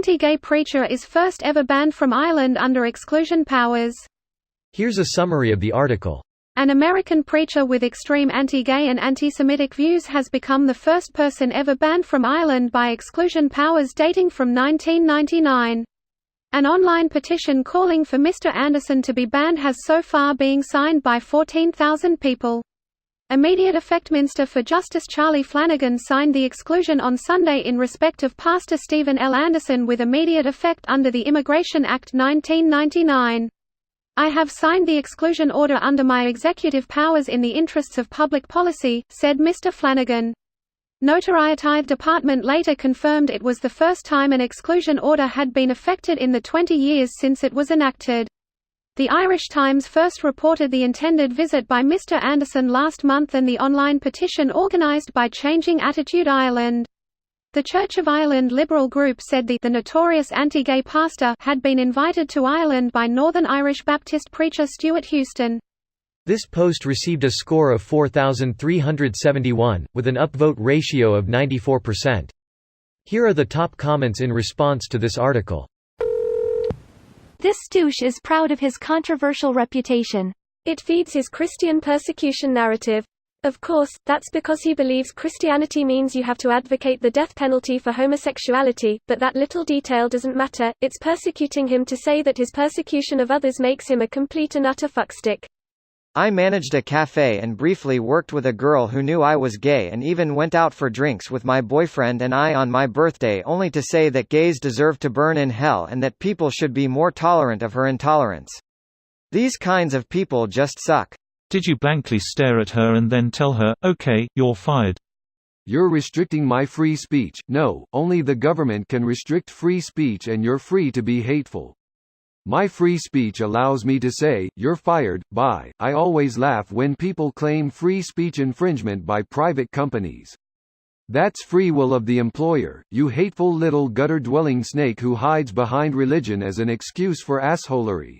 anti-gay preacher is first ever banned from Ireland under exclusion powers. Here's a summary of the article. An American preacher with extreme anti-gay and anti-Semitic views has become the first person ever banned from Ireland by exclusion powers dating from 1999. An online petition calling for Mr. Anderson to be banned has so far been signed by 14,000 people. Immediate effect: Minister for Justice Charlie Flanagan signed the exclusion on Sunday in respect of Pastor Stephen L. Anderson with immediate effect under the Immigration Act 1999. "I have signed the exclusion order under my executive powers in the interests of public policy," said Mr. Flanagan. Notoriety Department later confirmed it was the first time an exclusion order had been effected in the 20 years since it was enacted. The Irish Times first reported the intended visit by Mr. Anderson last month and the online petition organised by Changing Attitude Ireland. The Church of Ireland liberal group said the notorious anti-gay pastor had been invited to Ireland by Northern Irish Baptist preacher Stuart Houston. This post received a score of 4,371, with an upvote ratio of 94%. Here are the top comments in response to this article. This douche is proud of his controversial reputation. It feeds his Christian persecution narrative. Of course, that's because he believes Christianity means you have to advocate the death penalty for homosexuality, but that little detail doesn't matter. It's persecuting him to say that his persecution of others makes him a complete and utter fuckstick. I managed a cafe and briefly worked with a girl who knew I was gay and even went out for drinks with my boyfriend and I on my birthday, only to say that gays deserve to burn in hell and that people should be more tolerant of her intolerance. These kinds of people just suck. Did you blankly stare at her and then tell her, "Okay, you're fired"? You're restricting my free speech. No, only the government can restrict free speech and you're free to be hateful. My free speech allows me to say, "You're fired, bye." I always laugh when people claim free speech infringement by private companies. That's free will of the employer, you hateful little gutter-dwelling snake who hides behind religion as an excuse for assholery.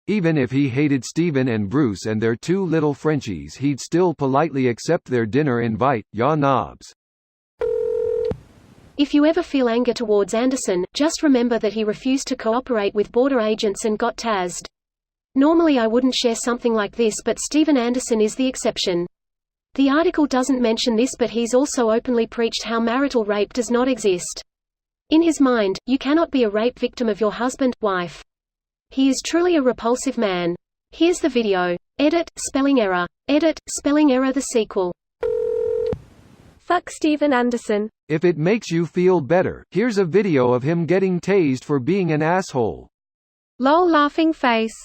Even if he hated Stephen and Bruce and their two little Frenchies, he'd still politely accept their dinner invite, ya knobs. If you ever feel anger towards Anderson, just remember that he refused to cooperate with border agents and got tasered. Normally I wouldn't share something like this, but Stephen Anderson is the exception. The article doesn't mention this, but he's also openly preached how marital rape does not exist. In his mind, you cannot be a rape victim of your husband, wife. He is truly a repulsive man. Here's the video. Edit, spelling error. Edit, spelling error. The sequel. Fuck Stephen Anderson. If it makes you feel better, here's a video of him getting tased for being an asshole. Lol, laughing face.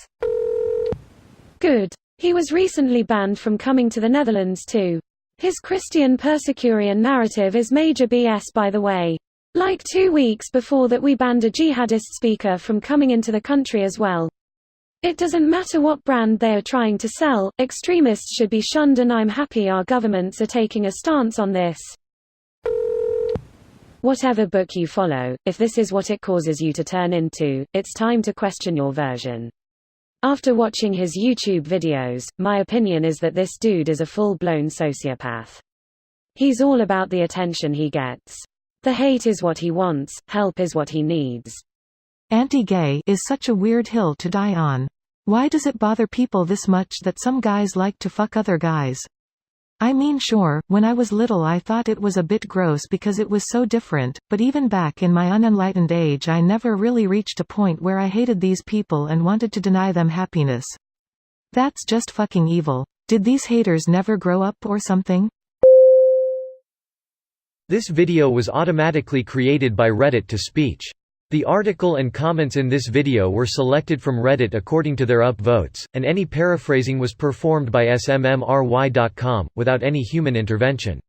Good. He was recently banned from coming to the Netherlands too. His Christian Persecution narrative is major BS, by the way. Like 2 weeks before that we banned a jihadist speaker from coming into the country as well. It doesn't matter what brand they are trying to sell, extremists should be shunned, and I'm happy our governments are taking a stance on this. Whatever book you follow, if this is what it causes you to turn into, it's time to question your version. After watching his YouTube videos, my opinion is that this dude is a full-blown sociopath. He's all about the attention he gets. The hate is what he wants, help is what he needs. Anti-gay is such a weird hill to die on. Why does it bother people this much that some guys like to fuck other guys? I mean, sure, when I was little I thought it was a bit gross because it was so different, but even back in my unenlightened age I never really reached a point where I hated these people and wanted to deny them happiness. That's just fucking evil. Did these haters never grow up or something? This video was automatically created by Reddit to speech. The article and comments in this video were selected from Reddit according to their upvotes, and any paraphrasing was performed by smmry.com, without any human intervention.